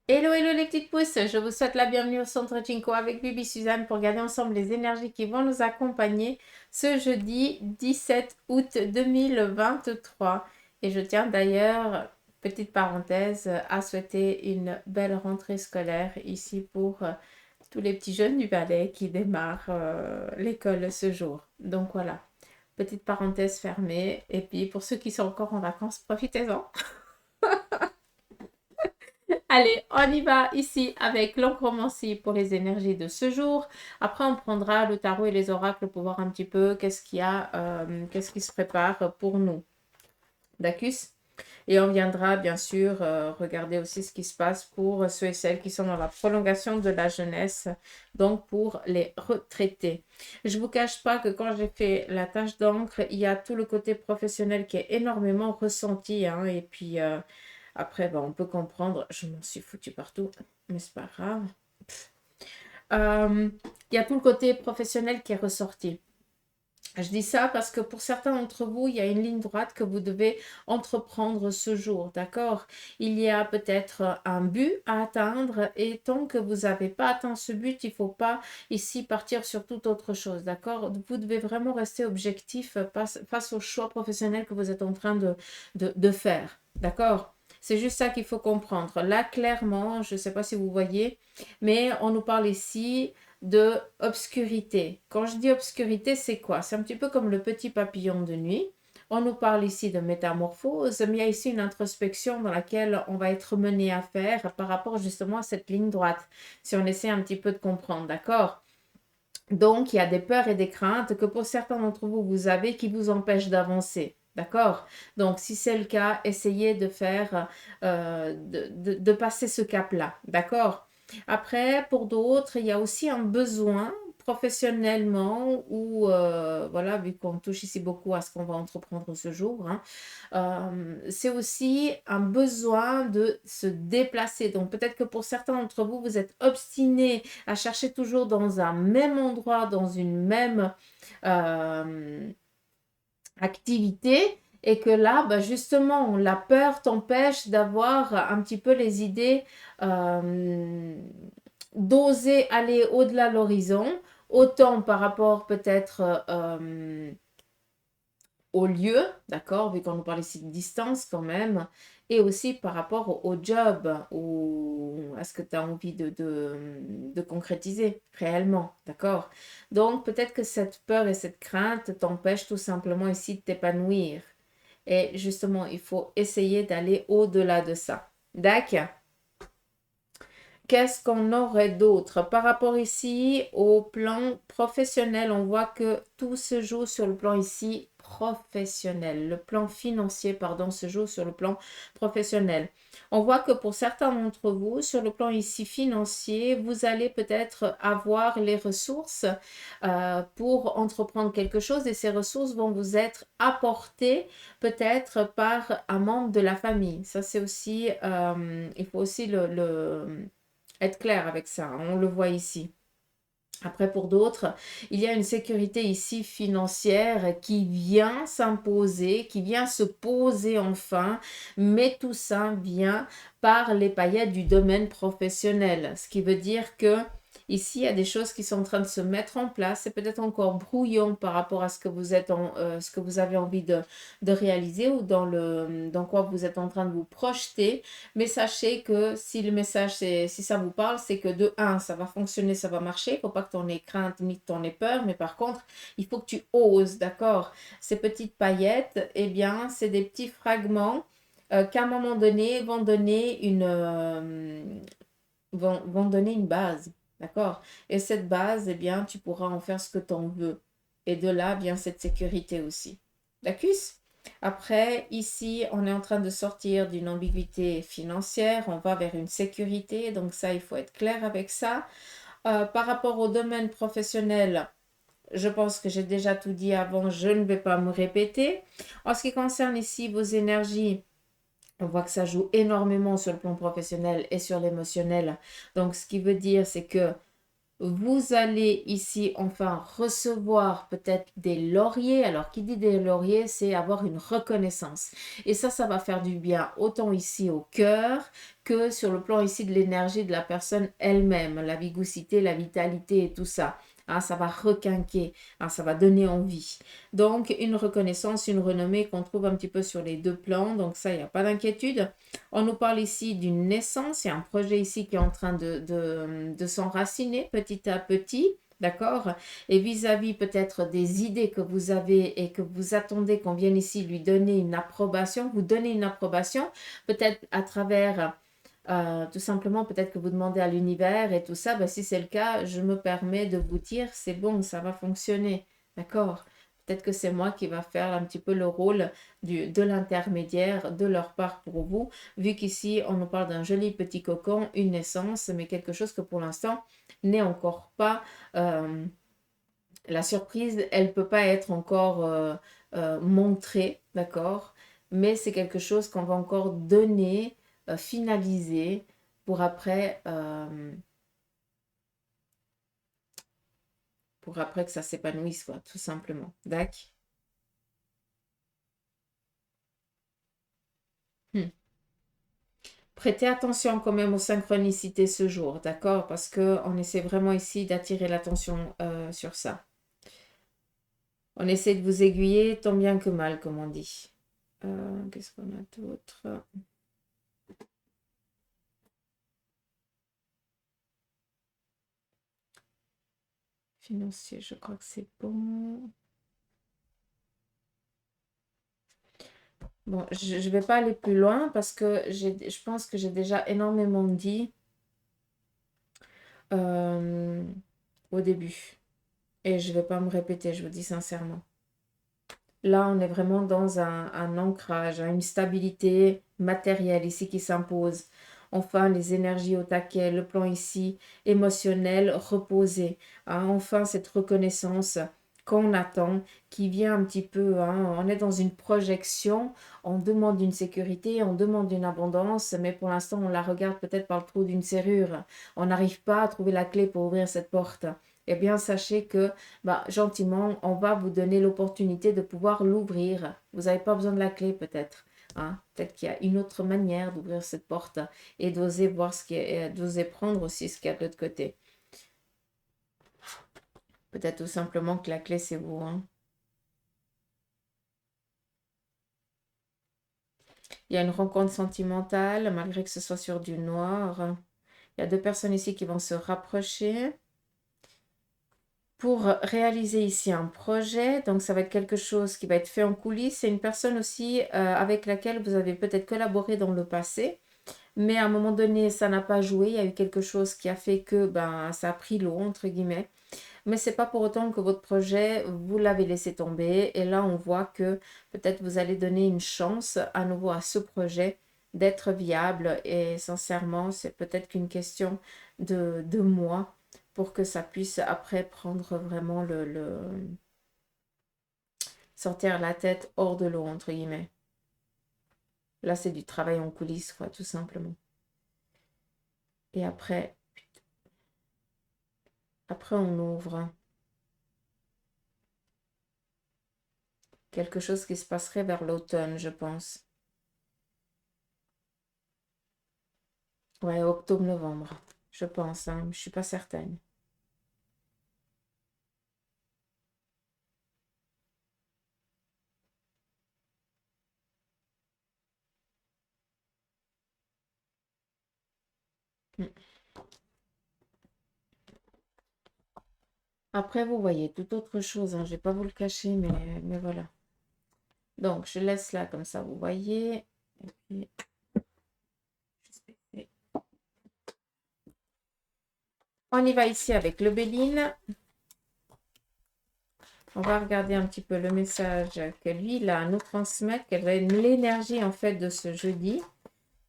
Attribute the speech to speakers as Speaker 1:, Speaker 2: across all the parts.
Speaker 1: Hello, hello les petites pousses, je vous souhaite la bienvenue au Centre Cinco avec Bibi Suzanne pour regarder ensemble les énergies qui vont nous accompagner ce jeudi 17 août 2023. Et je tiens d'ailleurs, petite parenthèse, à souhaiter une belle rentrée scolaire ici pour tous les petits jeunes du ballet qui démarrent l'école ce jour. Donc voilà, petite parenthèse fermée. Et puis pour ceux qui sont encore en vacances, profitez-en. Allez, on y va ici avec l'oncromancie pour les énergies de ce jour. Après, on prendra le tarot et les oracles pour voir un petit peu qu'est-ce qu'il y a, qu'est-ce qui se prépare pour nous. D'accord? Et on viendra bien sûr regarder aussi ce qui se passe pour ceux et celles qui sont dans la prolongation de la jeunesse, donc pour les retraités. Je ne vous cache pas que quand j'ai fait la tâche d'encre, il y a tout le côté professionnel qui est énormément ressenti, hein, et puis après, on peut comprendre, je m'en suis foutu partout, mais c'est pas grave. Il y a tout le côté professionnel qui est ressorti. Je dis ça parce que pour certains d'entre vous, il y a une ligne droite que vous devez entreprendre ce jour, d'accord? Il y a peut-être un but à atteindre et tant que vous n'avez pas atteint ce but, il ne faut pas ici partir sur toute autre chose, d'accord? Vous devez vraiment rester objectif face au choix professionnel que vous êtes en train de faire, d'accord? C'est juste ça qu'il faut comprendre. Là, clairement, je ne sais pas si vous voyez, mais on nous parle ici de obscurité. Quand je dis obscurité, c'est quoi? C'est un petit peu comme le petit papillon de nuit. On nous parle ici de métamorphose, mais il y a ici une introspection dans laquelle on va être mené à faire par rapport justement à cette ligne droite, si on essaie un petit peu de comprendre, d'accord? Donc, il y a des peurs et des craintes que pour certains d'entre vous, vous avez qui vous empêchent d'avancer. D'accord? Donc, si c'est le cas, essayez de faire, de passer ce cap-là. D'accord? Après, pour d'autres, il y a aussi un besoin professionnellement ou, voilà, vu qu'on touche ici beaucoup à ce qu'on va entreprendre ce jour, hein, c'est aussi un besoin de se déplacer. Donc, peut-être que pour certains d'entre vous, vous êtes obstinés à chercher toujours dans un même endroit, dans une même euh, activité, et que là, justement, la peur t'empêche d'avoir un petit peu les idées, d'oser aller au-delà de l'horizon, autant par rapport peut-être au lieu, d'accord, vu qu'on nous parle ici de distance quand même, et aussi par rapport au job ou à ce que tu as envie de concrétiser réellement, d'accord? Donc peut-être que cette peur et cette crainte t'empêchent tout simplement ici de t'épanouir. Et justement, il faut essayer d'aller au-delà de ça. D'accord? Qu'est-ce qu'on aurait d'autre? Par rapport ici au plan professionnel, on voit que tout se joue sur le plan ici professionnel. Le plan financier, pardon, se joue sur le plan professionnel. On voit que pour certains d'entre vous, sur le plan ici financier, vous allez peut-être avoir les ressources pour entreprendre quelque chose et ces ressources vont vous être apportées peut-être par un membre de la famille. Ça, c'est aussi, il faut aussi être clair avec ça, hein, on le voit ici. Après, pour d'autres, il y a une sécurité ici financière qui vient s'imposer, qui vient se poser enfin, mais tout ça vient par les paillettes du domaine professionnel. Ce qui veut dire que ici, il y a des choses qui sont en train de se mettre en place. C'est peut-être encore brouillon par rapport à ce que vous êtes ce que vous avez envie de réaliser ou dans quoi vous êtes en train de vous projeter. Mais sachez que si le message, si ça vous parle, c'est que de un, ça va fonctionner, ça va marcher. Il ne faut pas que tu en aies crainte ni que tu en aies peur. Mais par contre, il faut que tu oses, d'accord? Ces petites paillettes, eh bien, c'est des petits fragments qu'à un moment donné vont donner une base, d'accord? Et cette base, eh bien, tu pourras en faire ce que tu en veux. Et de là vient cette sécurité aussi. D'accord? Après, ici, on est en train de sortir d'une ambiguïté financière, on va vers une sécurité, donc ça, il faut être clair avec ça. Par rapport au domaine professionnel, je pense que j'ai déjà tout dit avant, je ne vais pas me répéter. En ce qui concerne ici vos énergies, on voit que ça joue énormément sur le plan professionnel et sur l'émotionnel. Donc, ce qui veut dire, c'est que Vous allez ici enfin recevoir peut-être des lauriers. Alors, qui dit des lauriers, c'est avoir une reconnaissance. Et ça va faire du bien autant ici au cœur que sur le plan ici de l'énergie de la personne elle-même, la vigosité, la vitalité et tout ça. Ah, ça va requinquer, ah, ça va donner envie. Donc, une reconnaissance, une renommée qu'on trouve un petit peu sur les deux plans. Donc, ça, il n'y a pas d'inquiétude. On nous parle ici d'une naissance. Il y a un projet ici qui est en train de s'enraciner petit à petit. D'accord. Et vis-à-vis peut-être des idées que vous avez et que vous attendez qu'on vienne ici lui donner une approbation, vous donnez une approbation, peut-être à travers tout simplement, peut-être que vous demandez à l'univers et tout ça, ben, si c'est le cas, je me permets de vous dire, c'est bon, ça va fonctionner. D'accord? Peut-être que c'est moi qui va faire un petit peu le rôle de l'intermédiaire de leur part pour vous, vu qu'ici, on nous parle d'un joli petit cocon, une naissance, mais quelque chose que pour l'instant n'est encore pas... la surprise, elle ne peut pas être encore montrée, d'accord? Mais c'est quelque chose qu'on va encore donner, finaliser, pour après que ça s'épanouisse, quoi, tout simplement. D'accord? Hmm. Prêtez attention quand même aux synchronicités ce jour, d'accord? Parce qu'on essaie vraiment ici d'attirer l'attention sur ça. On essaie de vous aiguiller tant bien que mal, comme on dit. Qu'est-ce qu'on a d'autre? Financier, je crois que c'est bon. Bon, je ne vais pas aller plus loin parce que je pense que j'ai déjà énormément dit euh, au début. Et je ne vais pas me répéter, je vous dis sincèrement. Là, on est vraiment dans un ancrage, une stabilité matérielle ici qui s'impose. Enfin, les énergies au taquet, le plan ici émotionnel reposé. Hein, enfin, cette reconnaissance qu'on attend, qui vient un petit peu. Hein, on est dans une projection, on demande une sécurité, on demande une abondance, mais pour l'instant, on la regarde peut-être par le trou d'une serrure. On n'arrive pas à trouver la clé pour ouvrir cette porte. Eh bien, sachez que bah, gentiment, on va vous donner l'opportunité de pouvoir l'ouvrir. Vous n'avez pas besoin de la clé peut-être. Hein. Peut-être qu'il y a une autre manière d'ouvrir cette porte et d'oser voir ce qui est, d'oser prendre aussi ce qu'il y a de l'autre côté. Peut-être tout simplement que la clé, c'est vous. Hein. Il y a une rencontre sentimentale, malgré que ce soit sur du noir. Il y a deux personnes ici qui vont se rapprocher pour réaliser ici un projet. Donc, ça va être quelque chose qui va être fait en coulisses. C'est une personne aussi avec laquelle vous avez peut-être collaboré dans le passé. Mais à un moment donné, ça n'a pas joué. Il y a eu quelque chose qui a fait que ben, ça a pris l'eau, entre guillemets. Mais c'est pas pour autant que votre projet, vous l'avez laissé tomber. Et là, on voit que peut-être vous allez donner une chance à nouveau à ce projet d'être viable. Et sincèrement, c'est peut-être qu'une question de mois pour que ça puisse après prendre vraiment sortir la tête hors de l'eau, entre guillemets. Là, c'est du travail en coulisses, quoi, tout simplement. Et après on ouvre quelque chose qui se passerait vers l'automne, je pense. Ouais, octobre-novembre, je pense, hein, je suis pas certaine. Mm. Après, vous voyez, toute autre chose, hein, je vais pas vous le cacher, mais voilà. Donc, je laisse là comme ça, vous voyez. Et puis, on y va ici avec le Béline. On va regarder un petit peu le message que lui, il a à nous transmettre, quelle est l'énergie en fait de ce jeudi,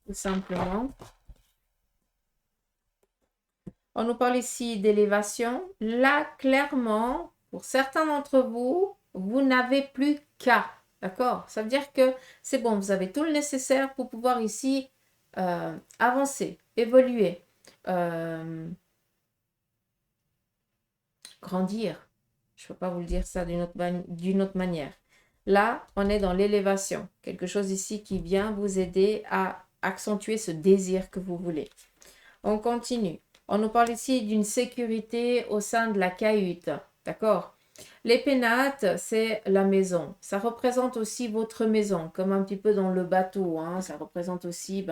Speaker 1: tout simplement. On nous parle ici d'élévation. Là, clairement, pour certains d'entre vous, vous n'avez plus qu'à. D'accord? Ça veut dire que c'est bon, vous avez tout le nécessaire pour pouvoir ici avancer, évoluer. Euh, grandir. Je ne peux pas vous le dire ça d'une autre manière. Là, on est dans l'élévation. Quelque chose ici qui vient vous aider à accentuer ce désir que vous voulez. On continue. On nous parle ici d'une sécurité au sein de la cahute. D'accord? Les pénates, c'est la maison. Ça représente aussi votre maison, comme un petit peu dans le bateau. Hein. Ça représente aussi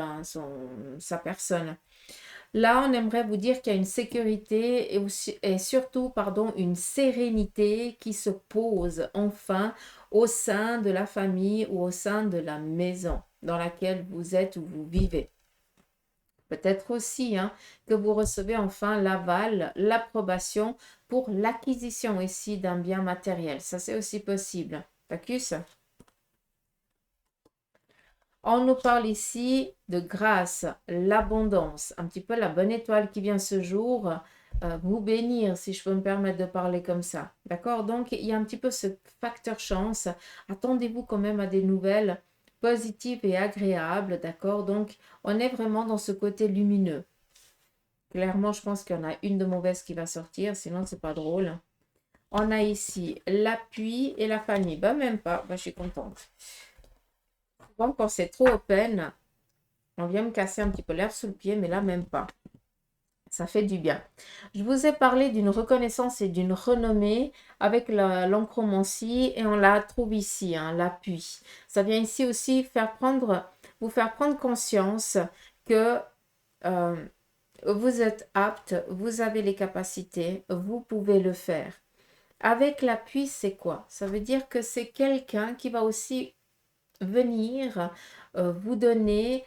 Speaker 1: sa personne. Là, on aimerait vous dire qu'il y a une sécurité et surtout, pardon, une sérénité qui se pose enfin au sein de la famille ou au sein de la maison dans laquelle vous êtes ou vous vivez. Peut-être aussi hein, que vous recevez enfin l'aval, l'approbation pour l'acquisition ici d'un bien matériel. Ça, c'est aussi possible. Tacus? On nous parle ici de grâce, l'abondance, un petit peu la bonne étoile qui vient ce jour vous bénir, si je peux me permettre de parler comme ça. D'accord? Donc, il y a un petit peu ce facteur chance. Attendez-vous quand même à des nouvelles positives et agréables. D'accord? Donc, on est vraiment dans ce côté lumineux. Clairement, je pense qu'il y en a une de mauvaise qui va sortir, sinon, c'est pas drôle. On a ici l'appui et la famille. Ben, même pas. Ben, je suis contente. Bon, quand c'est trop open, on vient me casser un petit peu l'herbe sous le pied, mais là, même pas. Ça fait du bien. Je vous ai parlé d'une reconnaissance et d'une renommée avec l'encromancie et on la trouve ici, hein, l'appui. Ça vient ici aussi vous faire prendre conscience que vous êtes apte, vous avez les capacités, vous pouvez le faire. Avec l'appui, c'est quoi? Ça veut dire que c'est quelqu'un qui va aussi venir vous donner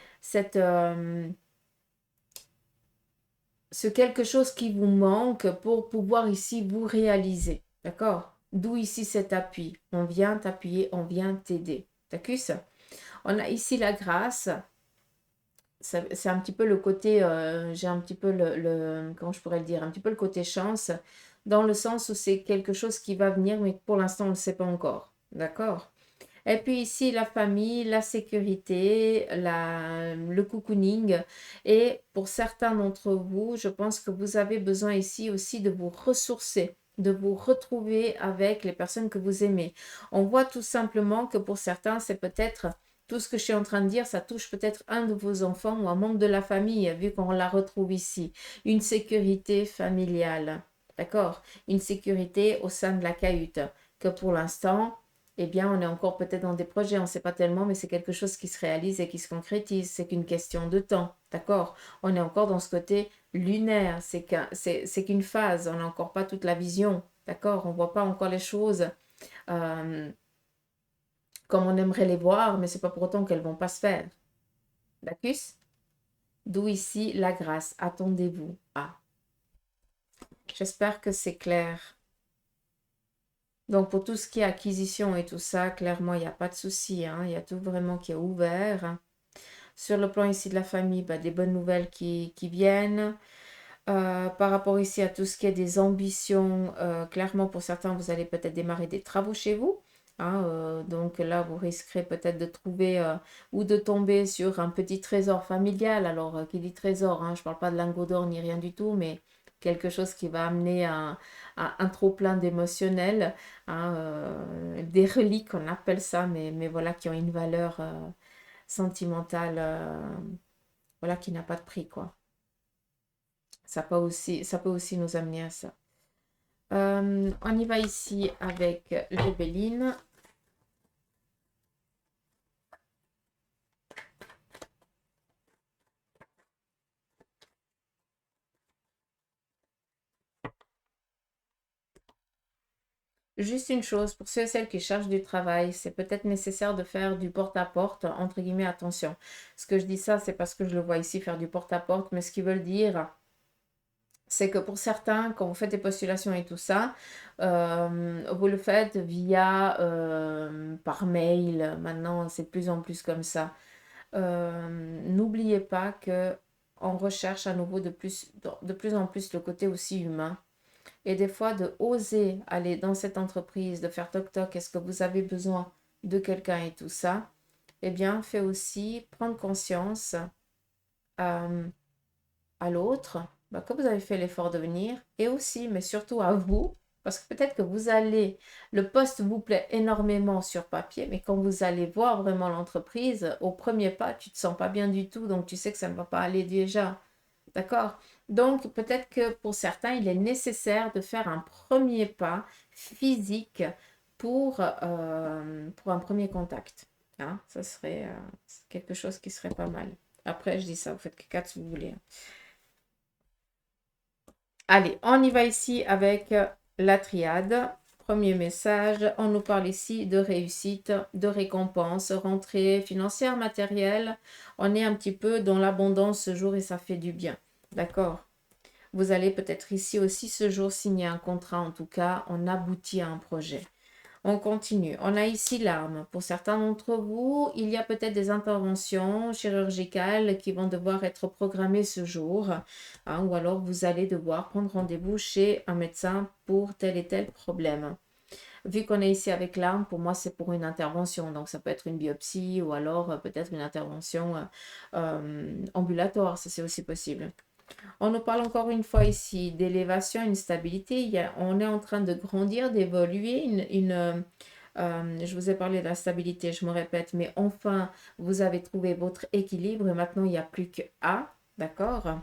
Speaker 1: ce quelque chose qui vous manque pour pouvoir ici vous réaliser. D'accord? D'où ici cet appui. On vient t'appuyer, on vient t'aider. T'accuses? On a ici la grâce. C'est un petit peu le côté, j'ai un petit peu comment je pourrais le dire, un petit peu le côté chance, dans le sens où c'est quelque chose qui va venir, mais pour l'instant, on ne le sait pas encore. D'accord? Et puis ici, la famille, la sécurité, le cocooning. Et pour certains d'entre vous, je pense que vous avez besoin ici aussi de vous ressourcer, de vous retrouver avec les personnes que vous aimez. On voit tout simplement que pour certains, c'est peut-être tout ce que je suis en train de dire, ça touche peut-être un de vos enfants ou un membre de la famille, vu qu'on la retrouve ici. Une sécurité familiale, d'accord? Une sécurité au sein de la cahute, que pour l'instant, eh bien, on est encore peut-être dans des projets, on ne sait pas tellement, mais c'est quelque chose qui se réalise et qui se concrétise. C'est qu'une question de temps, d'accord? On est encore dans ce côté lunaire, c'est qu'une phase, on n'a encore pas toute la vision, d'accord? On ne voit pas encore les choses euh, comme on aimerait les voir, mais ce n'est pas pour autant qu'elles ne vont pas se faire. D'accord? D'où ici la grâce. Attendez-vous à. J'espère que c'est clair. Donc, pour tout ce qui est acquisition et tout ça, clairement, il n'y a pas de souci. Hein. Il y a tout vraiment qui est ouvert. Sur le plan ici de la famille, des bonnes nouvelles qui viennent. Par rapport ici à tout ce qui est des ambitions, clairement, pour certains, vous allez peut-être démarrer des travaux chez vous. Hein, donc là, vous risquerez peut-être de trouver ou de tomber sur un petit trésor familial. Alors, qui dit trésor, hein, je ne parle pas de lingots d'or ni rien du tout, mais quelque chose qui va amener un trop-plein d'émotionnel, hein, des reliques, on appelle ça, mais voilà, qui ont une valeur sentimentale, voilà, qui n'a pas de prix, quoi. Ça peut aussi nous amener à ça. On y va ici avec les Bélines. Juste une chose, pour ceux et celles qui cherchent du travail, c'est peut-être nécessaire de faire du porte-à-porte, entre guillemets, attention. Ce que je dis ça, c'est parce que je le vois ici faire du porte-à-porte, mais ce qu'ils veulent dire, c'est que pour certains, quand vous faites des postulations et tout ça, vous le faites via par mail. Maintenant, c'est de plus en plus comme ça. N'oubliez pas que on recherche à nouveau de plus en plus le côté aussi humain. Et des fois, de oser aller dans cette entreprise, de faire toc-toc, est-ce que vous avez besoin de quelqu'un et tout ça, eh bien, fait aussi prendre conscience à l'autre que vous avez fait l'effort de venir et aussi, mais surtout à vous, Parce que peut-être que le poste vous plaît énormément sur papier, mais quand vous allez voir vraiment l'entreprise, au premier pas, tu ne te sens pas bien du tout, donc tu sais que ça ne va pas aller déjà. D'accord? Donc, peut-être que pour certains, il est nécessaire de faire un premier pas physique pour un premier contact. Hein? Ça serait quelque chose qui serait pas mal. Après, je dis ça, vous faites que 4 si vous voulez. Allez, on y va ici avec la triade. Premier message, on nous parle ici de réussite, de récompense, rentrée financière, matérielle. On est un petit peu dans l'abondance ce jour et ça fait du bien. D'accord? Vous allez peut-être ici aussi ce jour signer un contrat, en tout cas, on aboutit à un projet. On continue. On a ici l'arme. Pour certains d'entre vous, il y a peut-être des interventions chirurgicales qui vont devoir être programmées ce jour. Hein, ou alors vous allez devoir prendre rendez-vous chez un médecin pour tel et tel problème. Vu qu'on est ici avec l'arme, pour moi, c'est pour une intervention. Donc, ça peut être une biopsie ou alors peut-être une intervention ambulatoire. Ça, c'est aussi possible. On nous parle encore une fois ici d'élévation, une stabilité. On est en train de grandir, d'évoluer. Je vous ai parlé de la stabilité, je me répète, mais enfin, vous avez trouvé votre équilibre et maintenant, il n'y a plus que A. D'accord?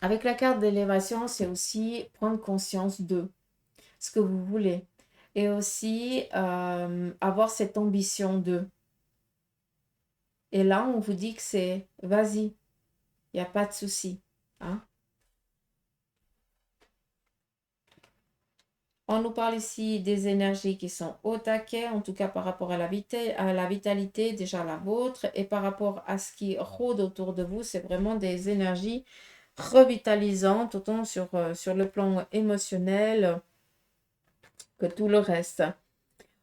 Speaker 1: Avec la carte d'élévation, c'est aussi prendre conscience de ce que vous voulez et aussi avoir cette ambition de. Et là, on vous dit que c'est vas-y, il n'y a pas de souci. Hein? On nous parle ici des énergies qui sont au taquet, en tout cas par rapport à la vitalité, déjà la vôtre, et par rapport à ce qui rôde autour de vous, c'est vraiment des énergies revitalisantes, autant sur le plan émotionnel que tout le reste.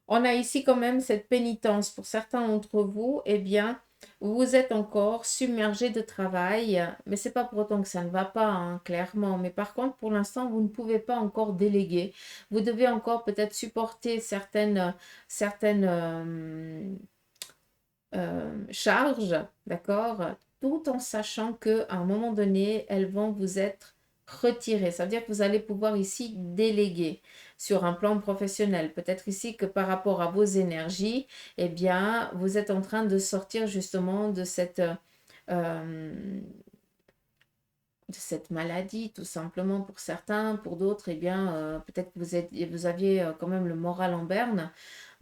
Speaker 1: On a ici quand même cette pénitence. Pour certains d'entre vous, eh bien, vous êtes encore submergé de travail, mais c'est pas pour autant que ça ne va pas, hein, clairement. Mais par contre, pour l'instant, vous ne pouvez pas encore déléguer. Vous devez encore peut-être supporter certaines charges, d'accord, tout en sachant qu'à un moment donné, elles vont vous être retirées. Ça veut dire que vous allez pouvoir ici déléguer sur un plan professionnel. Peut-être ici que par rapport à vos énergies, eh bien, vous êtes en train de sortir justement euh, de cette maladie, tout simplement pour certains. Pour d'autres, eh bien, peut-être que vous aviez quand même le moral en berne.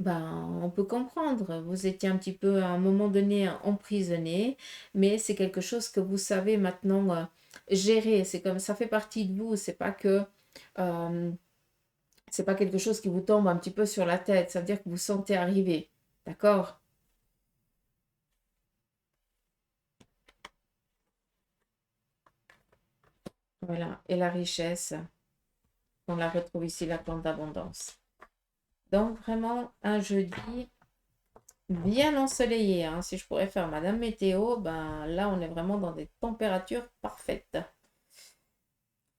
Speaker 1: Ben, on peut comprendre. Vous étiez un petit peu à un moment donné emprisonné, mais c'est quelque chose que vous savez maintenant gérer. C'est comme ça fait partie de vous. Euh, c'est pas quelque chose qui vous tombe un petit peu sur la tête. Ça veut dire que vous sentez arriver. D'accord? Voilà. Et la richesse, on la retrouve ici, la plante d'abondance. Donc, vraiment, un jeudi bien ensoleillé. Hein. Si je pourrais faire Madame Météo, ben là, on est vraiment dans des températures parfaites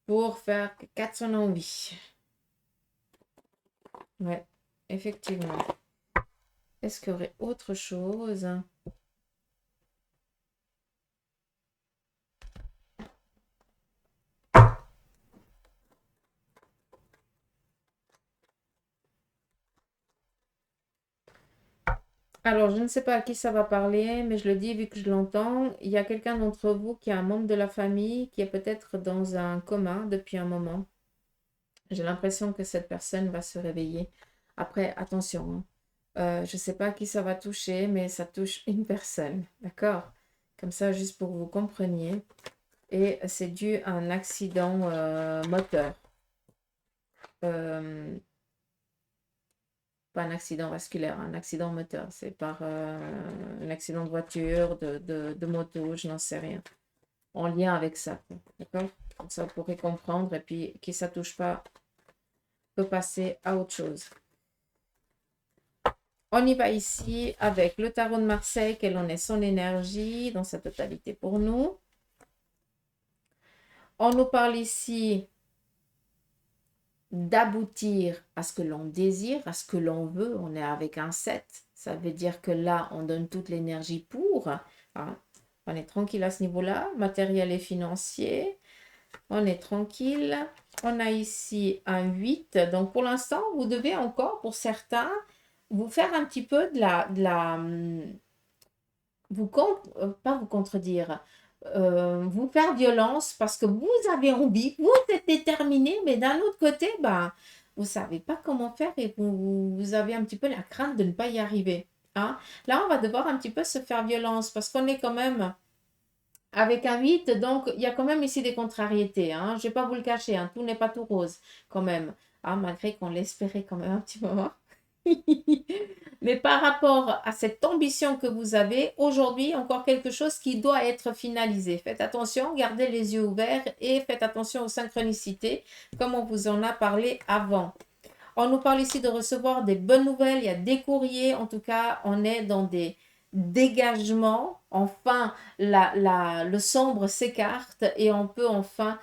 Speaker 1: pour faire 400 envie. Ouais, effectivement. Est-ce qu'il y aurait autre chose? Alors, je ne sais pas à qui ça va parler, mais je le dis vu que je l'entends. Il y a quelqu'un d'entre vous qui est un membre de la famille qui est peut-être dans un coma depuis un moment. J'ai l'impression que cette personne va se réveiller. Après, attention, hein. Je ne sais pas à qui ça va toucher, mais ça touche une personne. D'accord? Comme ça, juste pour que vous compreniez. Et c'est dû à un accident moteur. Euh, Pas un accident vasculaire, un accident moteur. C'est par un accident de voiture, de moto, je n'en sais rien. En lien avec ça. D'accord? Comme ça, vous pourrez comprendre. Et puis, qui ça touche pas, peut passer à autre chose. On y va ici avec le tarot de Marseille, quelle en est son énergie dans sa totalité pour nous. On nous parle ici d'aboutir à ce que l'on désire, à ce que l'on veut. On est avec un 7. Ça veut dire que là, on donne toute l'énergie pour. Hein. On est tranquille à ce niveau-là, matériel et financier. On est tranquille. On a ici un 8. Donc, pour l'instant, vous devez encore, pour certains, vous faire un petit peu pas vous contredire, vous faire violence parce que vous avez envie, vous êtes déterminé, mais d'un autre côté, ben, vous ne savez pas comment faire et vous avez un petit peu la crainte de ne pas y arriver. Hein. Là, on va devoir un petit peu se faire violence parce qu'on est quand même avec un 8, donc il y a quand même ici des contrariétés. Hein. Je ne vais pas vous le cacher, hein, tout n'est pas tout rose quand même, hein, malgré qu'on l'espérait quand même un petit moment. Mais par rapport à cette ambition que vous avez, aujourd'hui, encore quelque chose qui doit être finalisé. Faites attention, gardez les yeux ouverts et faites attention aux synchronicités, comme on vous en a parlé avant. On nous parle ici de recevoir des bonnes nouvelles, il y a des courriers, en tout cas, on est dans des dégagements. Enfin, le sombre s'écarte et on peut enfin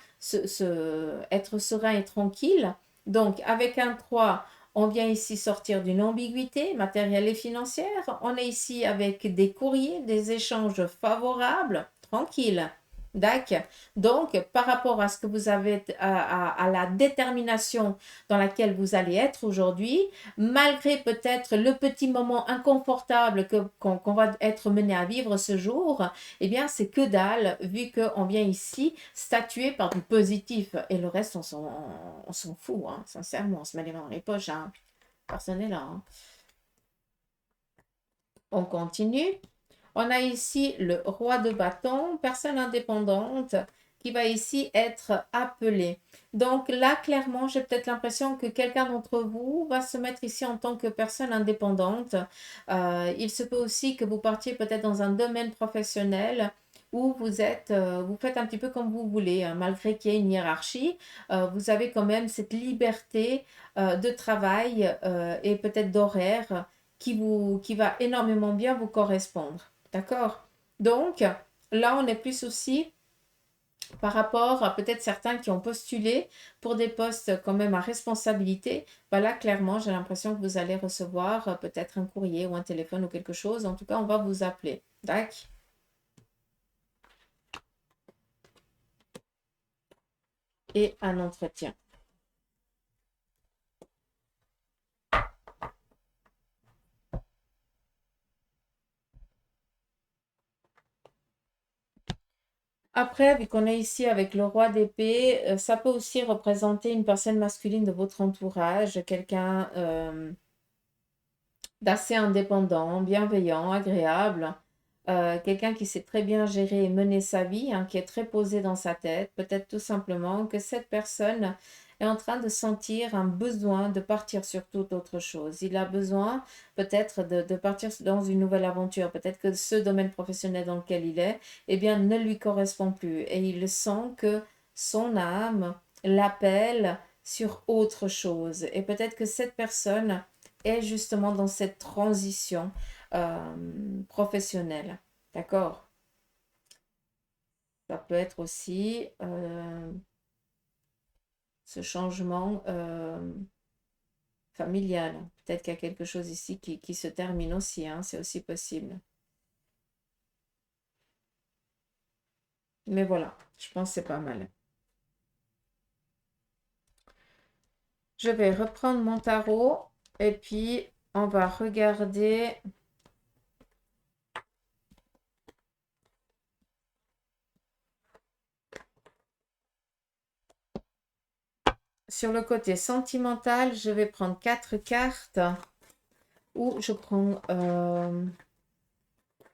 Speaker 1: être serein et tranquille. Donc, avec un 3, on vient ici sortir d'une ambiguïté matérielle et financière. On est ici avec des courriers, des échanges favorables, tranquilles. D'accord. Donc, par rapport à ce que vous avez, à la détermination dans laquelle vous allez être aujourd'hui, malgré peut-être le petit moment inconfortable qu'on va être mené à vivre ce jour, eh bien, c'est que dalle, vu qu'on vient ici statuer par du positif. Et le reste, on s'en fout, hein, sincèrement, on se met les mains dans les poches, hein. Personne n'est là. Hein. On continue. On a ici le roi de bâton, personne indépendante, qui va ici être appelé. Donc là, clairement, j'ai peut-être l'impression que quelqu'un d'entre vous va se mettre ici en tant que personne indépendante. Il se peut aussi que vous partiez peut-être dans un domaine professionnel où vous faites un petit peu comme vous voulez, hein, malgré qu'il y ait une hiérarchie. Vous avez quand même cette liberté de travail et peut-être d'horaire qui va énormément bien vous correspondre. D'accord? Donc, là, on est plus aussi par rapport à peut-être certains qui ont postulé pour des postes quand même à responsabilité. Ben là, clairement, j'ai l'impression que vous allez recevoir peut-être un courrier ou un téléphone ou quelque chose. En tout cas, on va vous appeler. D'accord? Et un entretien. Après, vu qu'on est ici avec le roi d'épée, ça peut aussi représenter une personne masculine de votre entourage, quelqu'un d'assez indépendant, bienveillant, agréable, quelqu'un qui sait très bien gérer et mener sa vie, hein, qui est très posé dans sa tête, peut-être tout simplement que cette personne est en train de sentir un besoin de partir sur toute autre chose. Il a besoin peut-être de partir dans une nouvelle aventure. Peut-être que ce domaine professionnel dans lequel il est, eh bien, ne lui correspond plus. Et il sent que son âme l'appelle sur autre chose. Et peut-être que cette personne est justement dans cette transition professionnelle. D'accord? Ça peut être aussi ce changement familial. Peut-être qu'il y a quelque chose ici qui se termine aussi, hein, c'est aussi possible. Mais voilà, je pense que c'est pas mal. Je vais reprendre mon tarot et puis on va regarder. Sur le côté sentimental, je vais prendre 4 cartes. Ou je prends...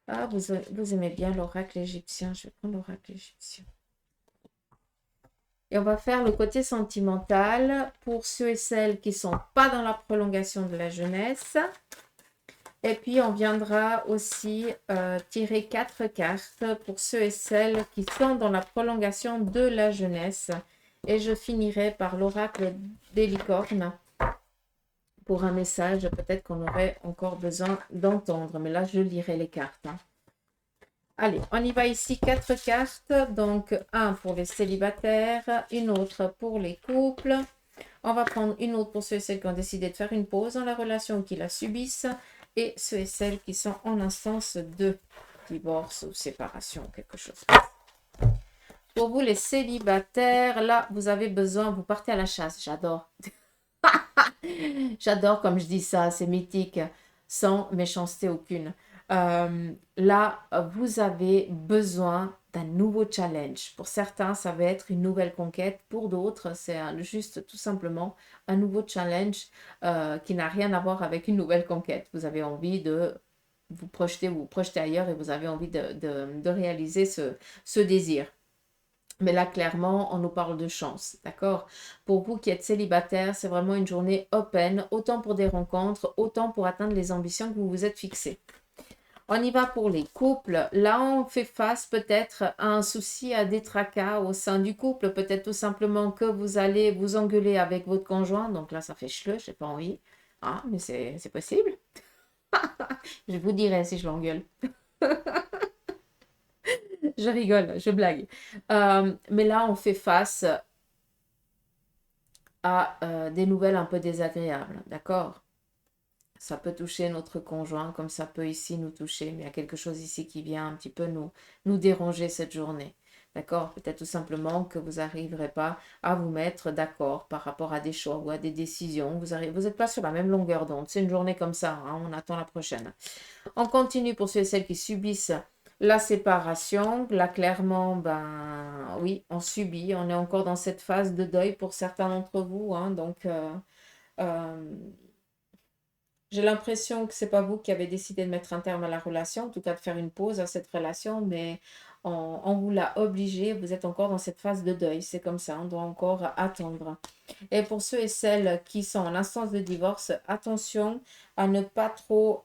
Speaker 1: Ah, vous aimez bien l'oracle égyptien. Je vais prendre l'oracle égyptien. Et on va faire le côté sentimental pour ceux et celles qui ne sont pas dans la prolongation de la jeunesse. Et puis, on viendra aussi tirer 4 cartes pour ceux et celles qui sont dans la prolongation de la jeunesse. Et je finirai par l'oracle des licornes pour un message peut-être qu'on aurait encore besoin d'entendre. Mais là, je lirai les cartes. Hein. Allez, on y va ici, 4 cartes. Donc, un pour les célibataires, une autre pour les couples. On va prendre une autre pour ceux et celles qui ont décidé de faire une pause dans la relation ou qui la subissent. Et ceux et celles qui sont en instance de divorce ou séparation, quelque chose. Pour vous, les célibataires, là, vous avez besoin, vous partez à la chasse. J'adore. J'adore comme je dis ça, c'est mythique, sans méchanceté aucune. Là, vous avez besoin d'un nouveau challenge. Pour certains, ça va être une nouvelle conquête. Pour d'autres, c'est juste tout simplement un nouveau challenge qui n'a rien à voir avec une nouvelle conquête. Vous avez envie de vous projeter ailleurs et vous avez envie de réaliser ce désir. Mais là, clairement, on nous parle de chance, d'accord? Pour vous qui êtes célibataire, c'est vraiment une journée open, autant pour des rencontres, autant pour atteindre les ambitions que vous vous êtes fixées. On y va pour les couples. Là, on fait face peut-être à un souci, à des tracas au sein du couple. Peut-être tout simplement que vous allez vous engueuler avec votre conjoint. Donc là, ça fait chleu, j'ai pas envie. Ah, mais c'est possible. Je vous dirai si je l'engueule. Je rigole, je blague. Mais là, on fait face à des nouvelles un peu désagréables, d'accord? Ça peut toucher notre conjoint comme ça peut ici nous toucher, mais il y a quelque chose ici qui vient un petit peu nous déranger cette journée. D'accord? Peut-être tout simplement que vous n'arriverez pas à vous mettre d'accord par rapport à des choix ou à des décisions. Vous n'êtes pas sur la même longueur d'onde. C'est une journée comme ça, hein, on attend la prochaine. On continue pour ceux et celles qui subissent la séparation. Là, clairement, ben oui, on subit. On est encore dans cette phase de deuil pour certains d'entre vous, hein, donc, euh, j'ai l'impression que c'est pas vous qui avez décidé de mettre un terme à la relation, en tout cas de faire une pause à cette relation, mais on vous l'a obligé. Vous êtes encore dans cette phase de deuil. C'est comme ça, on doit encore attendre. Et pour ceux et celles qui sont en instance de divorce, attention à ne pas trop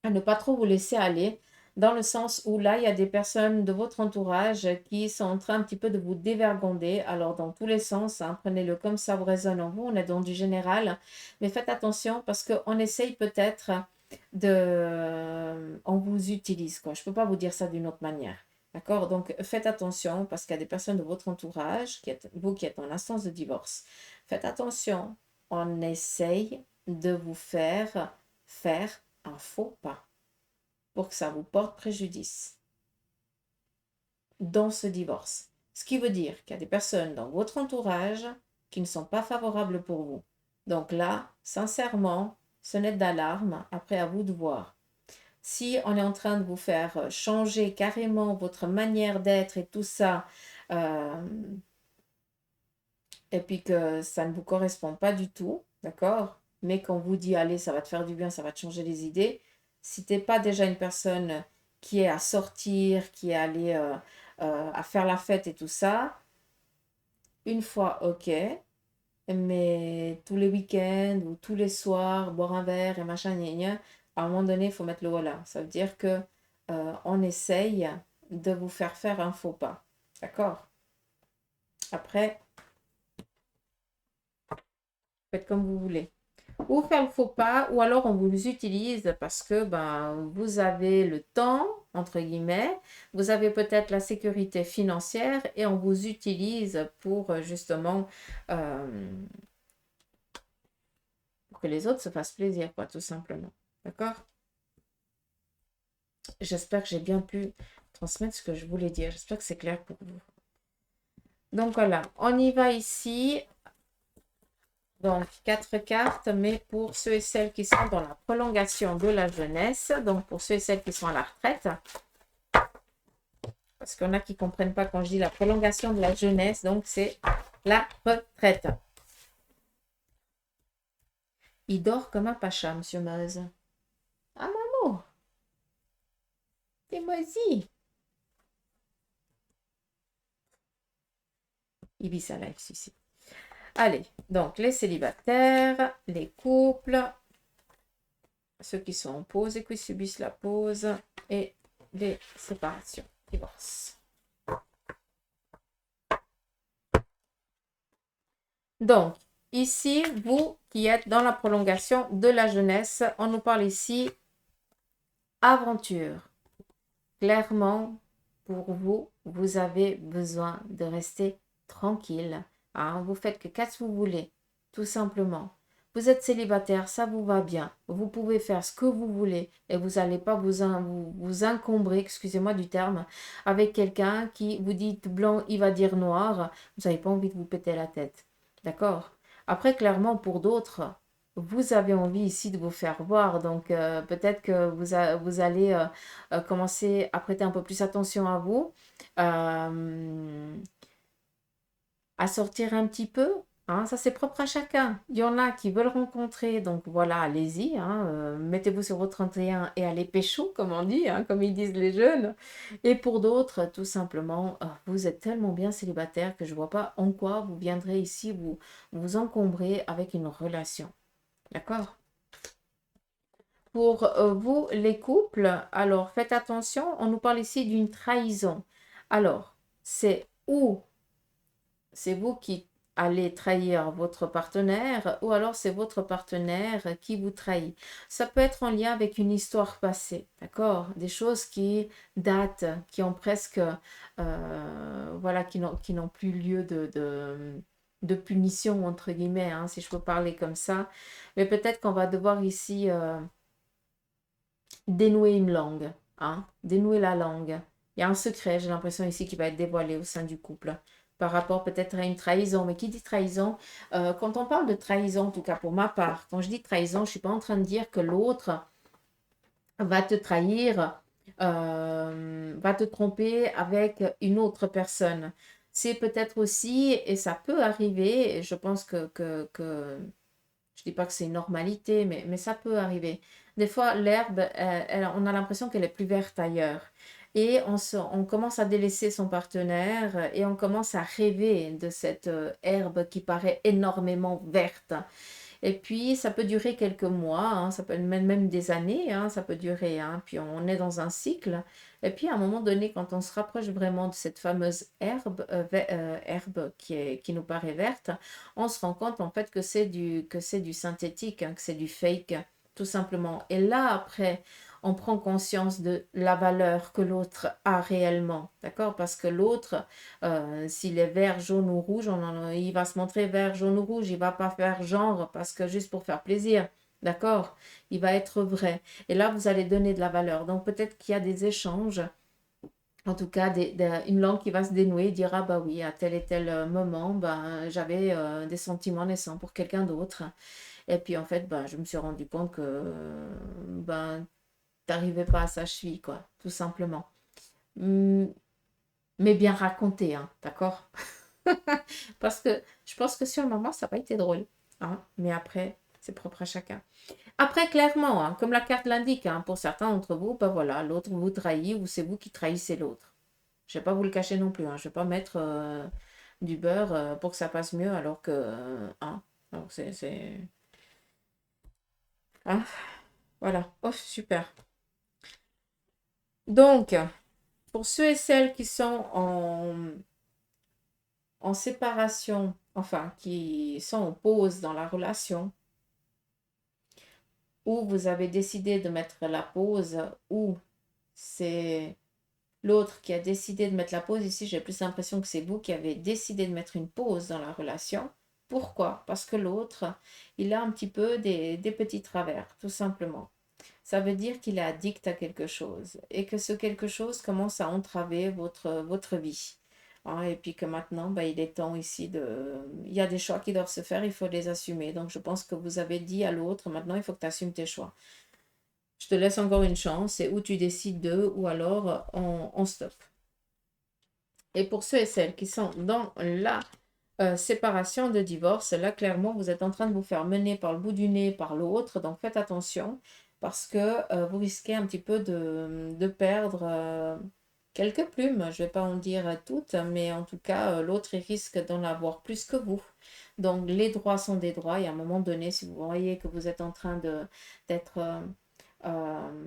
Speaker 1: vous laisser aller, dans le sens où là, il y a des personnes de votre entourage qui sont en train un petit peu de vous dévergonder. Alors, dans tous les sens, hein, prenez-le comme ça vous résonne en vous, on est dans du général, mais faites attention parce qu'on essaye peut-être on vous utilise, quoi. Je ne peux pas vous dire ça d'une autre manière. D'accord? Donc, faites attention parce qu'il y a des personnes de votre entourage, vous qui êtes en instance de divorce. Faites attention, on essaye de vous faire un faux pas pour que ça vous porte préjudice dans ce divorce. Ce qui veut dire qu'il y a des personnes dans votre entourage qui ne sont pas favorables pour vous. Donc là, sincèrement, sonnette d'alarme, après à vous de voir. Si on est en train de vous faire changer carrément votre manière d'être et tout ça, euh, et puis que ça ne vous correspond pas du tout, d'accord? Mais qu'on vous dit, allez, ça va te faire du bien, ça va te changer les idées. Si tu n'es pas déjà une personne qui est à sortir, qui est allée à faire la fête et tout ça, une fois, ok, mais tous les week-ends ou tous les soirs, boire un verre et machin, gna gna, à un moment donné, il faut mettre le voilà. Ça veut dire que on essaye de vous faire un faux pas, d'accord? Après, faites comme vous voulez. Ou faire le faux pas, ou alors on vous utilise parce que ben, vous avez le temps, entre guillemets, vous avez peut-être la sécurité financière et on vous utilise pour justement pour que les autres se fassent plaisir, quoi, tout simplement. D'accord? J'espère que j'ai bien pu transmettre ce que je voulais dire. J'espère que c'est clair pour vous. Donc voilà, on y va ici. Donc, 4 cartes, mais pour ceux et celles qui sont dans la prolongation de la jeunesse, donc pour ceux et celles qui sont à la retraite, parce qu'il y en a qui ne comprennent pas quand je dis la prolongation de la jeunesse, donc c'est la retraite. Il dort comme un pacha, monsieur Meuse. Ah, maman, t'es moisi. Il vit sa life, ici. Allez, donc les célibataires, les couples, ceux qui sont en pause et qui subissent la pause, et les séparations, divorce. Donc, ici, vous qui êtes dans la prolongation de la jeunesse, on nous parle ici aventure. Clairement, pour vous, vous avez besoin de rester tranquille. Hein. Vous faites que qu'est-ce que vous voulez, tout simplement. Vous êtes célibataire, ça vous va bien. Vous pouvez faire ce que vous voulez et vous n'allez pas vous encombrer, excusez-moi du terme, avec quelqu'un qui vous dit blanc, il va dire noir. Vous n'avez pas envie de vous péter la tête. D'accord? Après, clairement, pour d'autres, vous avez envie ici de vous faire voir. Donc, peut-être que vous allez commencer à prêter un peu plus attention à vous. Euh, à sortir un petit peu. Hein, ça, c'est propre à chacun. Il y en a qui veulent rencontrer, donc voilà, allez-y. Hein, mettez-vous sur votre 31 et allez pécho, comme on dit, hein, comme ils disent les jeunes. Et pour d'autres, tout simplement, vous êtes tellement bien célibataire que je ne vois pas en quoi vous viendrez ici vous encombrer avec une relation. D'accord? Pour vous, les couples, alors faites attention, on nous parle ici d'une trahison. Alors, c'est où c'est vous qui allez trahir votre partenaire ou alors c'est votre partenaire qui vous trahit. Ça peut être en lien avec une histoire passée, d'accord? Des choses qui datent, qui ont presque, voilà, qui n'ont plus lieu de punition, entre guillemets, hein, si je peux parler comme ça. Mais peut-être qu'on va devoir ici dénouer une langue, hein, dénouer la langue. Il y a un secret, j'ai l'impression ici, qui va être dévoilé au sein du couple par rapport peut-être à une trahison. Mais qui dit trahison, quand on parle de trahison, en tout cas pour ma part, quand je dis trahison, je ne suis pas en train de dire que l'autre va te trahir, va te tromper avec une autre personne. C'est peut-être aussi, et ça peut arriver, et je pense que je dis pas que c'est une normalité, mais ça peut arriver. Des fois, l'herbe, on a l'impression qu'elle est plus verte ailleurs. Et on commence à délaisser son partenaire et on commence à rêver de cette herbe qui paraît énormément verte. Et puis, ça peut durer quelques mois, hein, ça peut même des années, hein, ça peut durer. Hein, puis, on est dans un cycle. Et puis, à un moment donné, quand on se rapproche vraiment de cette fameuse herbe qui nous paraît verte, on se rend compte en fait que c'est du synthétique, hein, que c'est du fake, tout simplement. Et là, après, on prend conscience de la valeur que l'autre a réellement, d'accord? Parce que l'autre, s'il est vert, jaune ou rouge, il va se montrer vert, jaune ou rouge. Il va pas faire genre parce que juste pour faire plaisir. D'accord? Il va être vrai. Et là, vous allez donner de la valeur. Donc, peut-être qu'il y a des échanges. En tout cas, une langue qui va se dénouer et dire, ah bah oui, à tel et tel moment, ben, j'avais des sentiments naissants pour quelqu'un d'autre. Et puis, en fait, ben, je me suis rendu compte que ben, t'arrivais pas à sa cheville, quoi, tout simplement. Hum, Mais bien raconté, hein, d'accord? Parce que je pense que sur le moment, ça n'a pas été drôle. Hein, mais après, c'est propre à chacun. Après, clairement, hein, comme la carte l'indique, hein, pour certains d'entre vous, ben voilà, l'autre vous trahit ou c'est vous qui trahissez l'autre. Je ne vais pas vous le cacher non plus. Hein, je ne vais pas mettre du beurre pour que ça passe mieux alors que... hein, alors hein, voilà. Oh, super. Donc, pour ceux et celles qui sont en séparation, enfin, qui sont en pause dans la relation, ou vous avez décidé de mettre la pause, ou c'est l'autre qui a décidé de mettre la pause. Ici, j'ai plus l'impression que c'est vous qui avez décidé de mettre une pause dans la relation. Pourquoi? Parce que l'autre, il a un petit peu des petits travers, tout simplement. Ça veut dire qu'il est addict à quelque chose et que ce quelque chose commence à entraver votre vie. Hein, et puis que maintenant, ben, il est temps ici de... Il y a des choix qui doivent se faire, il faut les assumer. Donc, je pense que vous avez dit à l'autre, maintenant, il faut que tu assumes tes choix. Je te laisse encore une chance, c'est où tu décides de, ou alors on stop. Et pour ceux et celles qui sont dans la séparation de divorce, là, clairement, vous êtes en train de vous faire mener par le bout du nez par l'autre, donc faites attention parce que vous risquez un petit peu de perdre quelques plumes. Je ne vais pas en dire toutes, mais en tout cas, l'autre il risque d'en avoir plus que vous. Donc, les droits sont des droits et à un moment donné, si vous voyez que vous êtes en train d'être... euh,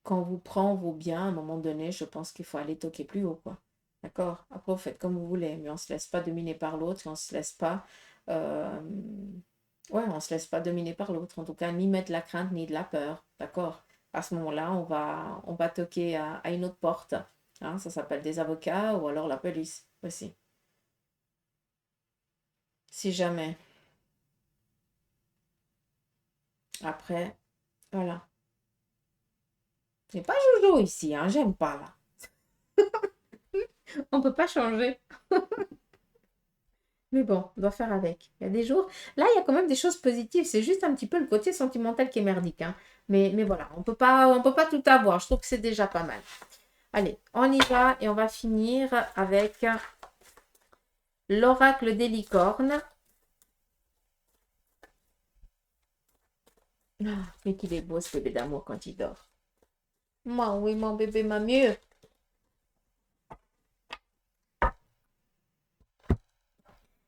Speaker 1: quand on vous prend vos biens, à un moment donné, je pense qu'il faut aller toquer plus haut, quoi. D'accord? Après, vous faites comme vous voulez, mais on ne se laisse pas dominer par l'autre, on se laisse pas... euh, Ouais, on se laisse pas dominer par l'autre, en tout cas, ni mettre de la crainte, ni de la peur, d'accord? À ce moment-là, on va toquer à une autre porte. Hein, ça s'appelle des avocats ou alors la police aussi. si jamais. Après, voilà. C'est pas Jojo ici, hein, j'aime pas là. On peut pas changer. Mais bon, on doit faire avec. Il y a des jours. Là, il y a quand même des choses positives. C'est juste un petit peu le côté sentimental qui est merdique, hein. Mais voilà, on peut pas tout avoir. Je trouve que c'est déjà pas mal. Allez, on y va et on va finir avec l'oracle des licornes. Ah, mais qu'il est beau ce bébé d'amour quand il dort. Moi, oui, mon bébé m'a mieux.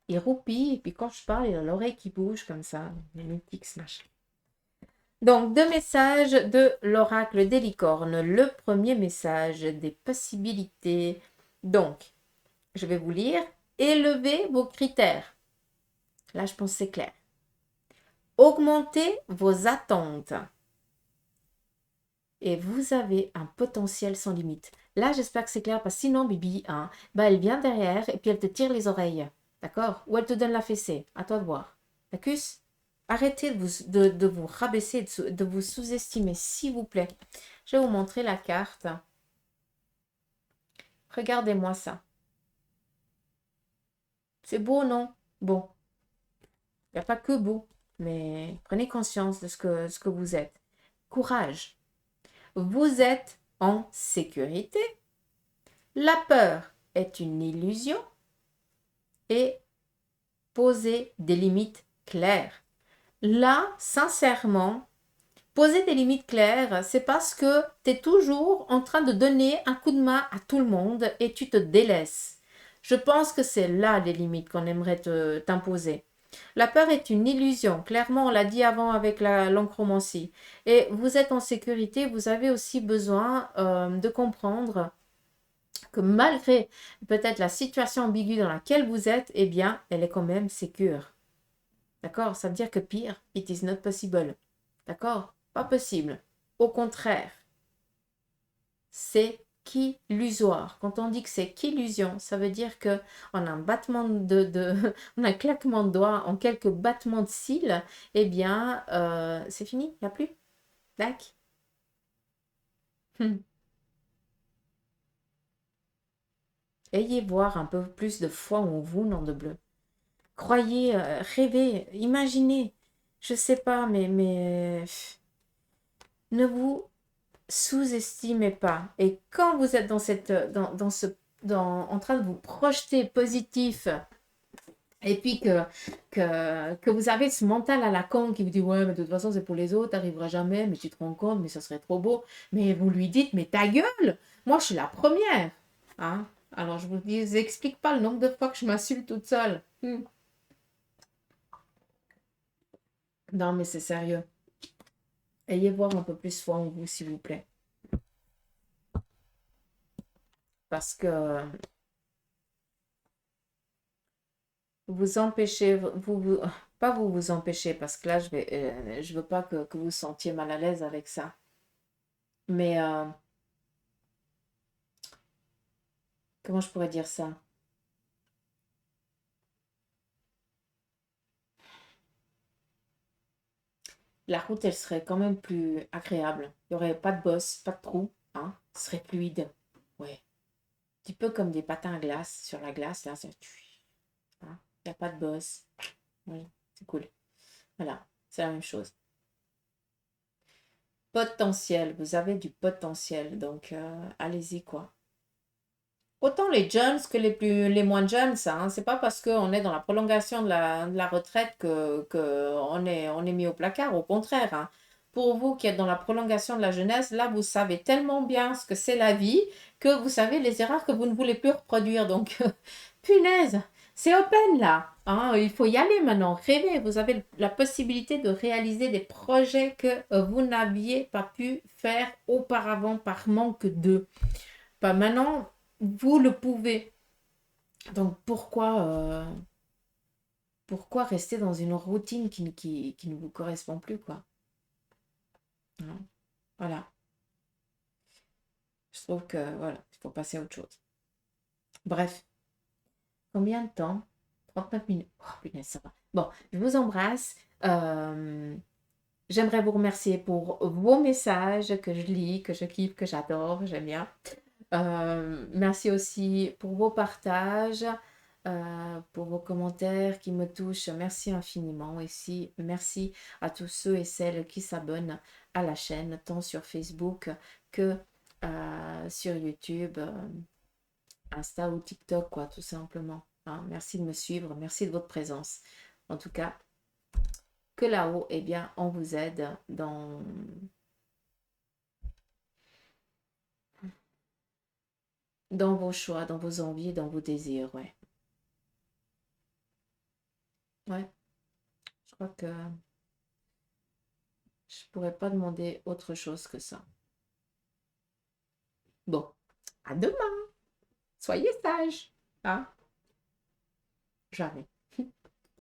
Speaker 1: Il roupille, et puis quand je parle, il a l'oreille qui bouge comme ça. Il y a une petite machin. Donc, deux messages de l'oracle des licornes. Le premier message des possibilités. Donc, je vais vous lire. Élevez vos critères. Là, je pense que c'est clair. Augmentez vos attentes. Et vous avez un potentiel sans limite. Là, j'espère que c'est clair parce que sinon, Bibi, hein, bah, elle vient derrière et puis elle te tire les oreilles. D'accord? Ou elle te donne la fessée. À toi de voir. D'accord? Arrêtez de vous rabaisser, de vous sous-estimer, s'il vous plaît. Je vais vous montrer la carte. Regardez-moi ça. C'est beau, non? Bon, il n'y a pas que beau, mais prenez conscience de ce que vous êtes. Courage. Vous êtes en sécurité. La peur est une illusion et posez des limites claires. Là, sincèrement, poser des limites claires, c'est parce que tu es toujours en train de donner un coup de main à tout le monde et tu te délaisses. Je pense que c'est là les limites qu'on aimerait t'imposer. La peur est une illusion. Clairement, on l'a dit avant avec l'enchromancie. Et vous êtes en sécurité, vous avez aussi besoin de comprendre que malgré peut-être la situation ambiguë dans laquelle vous êtes, eh bien, elle est quand même sécure. D'accord? Ça veut dire que pire, it is not possible. D'accord? Pas possible. Au contraire, c'est qu'illusoire. Quand on dit que c'est qu'illusion, ça veut dire que en un battement en un claquement de doigts, en quelques battements de cils, eh bien, c'est fini, il n'y a plus. Tac. Ayez voir un peu plus de foi en vous, nom de bleu. Croyez, rêvez, imaginez. Je sais pas, mais ne vous sous-estimez pas. Et quand vous êtes en train de vous projeter positif, et puis que vous avez ce mental à la con qui vous dit ouais, mais de toute façon c'est pour les autres, t'arriveras jamais, mais tu te rends compte, mais ça serait trop beau. Mais vous lui dites, mais ta gueule, moi je suis la première. Hein. Alors je vous dis, explique pas le nombre de fois que je m'insulte toute seule. Non, mais c'est sérieux. Ayez voir un peu plus foi en vous, s'il vous plaît. Parce que vous empêchez, pas vous empêchez, parce que là, je veux pas que vous vous sentiez mal à l'aise avec ça. Mais, comment je pourrais dire ça? La route, elle serait quand même plus agréable. Il n'y aurait pas de bosse, pas de trou, hein. Ce serait fluide. Ouais. Un petit peu comme des patins à glace, sur la glace, là, c'est... Hein. Il n'y a pas de bosse. Oui, c'est cool. Voilà, c'est la même chose. Potentiel, vous avez du potentiel, donc allez-y quoi. Autant les jeunes que les moins jeunes, ça, hein, c'est pas parce qu'on est dans la prolongation de la retraite que on est mis au placard, au contraire. Hein. Pour vous qui êtes dans la prolongation de la jeunesse, là vous savez tellement bien ce que c'est la vie que vous savez les erreurs que vous ne voulez plus reproduire. Donc, punaise, c'est open là. Hein, il faut y aller maintenant, rêver. Vous avez la possibilité de réaliser des projets que vous n'aviez pas pu faire auparavant par manque de. Pas maintenant, vous le pouvez. Donc pourquoi rester dans une routine qui ne vous correspond plus, quoi. Hein. Voilà. Je trouve que voilà, il faut passer à autre chose. Bref, combien de temps? 39 minutes. Oh, punaise, ça va. Bon, je vous embrasse. J'aimerais vous remercier pour vos messages que je lis, que je kiffe, que j'adore, j'aime bien. Merci aussi pour vos partages, pour vos commentaires qui me touchent. Merci infiniment. Et si, merci à tous ceux et celles qui s'abonnent à la chaîne, tant sur Facebook que sur YouTube, Insta ou TikTok, quoi, tout simplement. Hein. Merci de me suivre, merci de votre présence. En tout cas, que là-haut, eh bien, on vous aide dans vos choix, dans vos envies, dans vos désirs, ouais. Ouais, je crois que je pourrais pas demander autre chose que ça. Bon, à demain. Soyez sages. Hein? Jamais.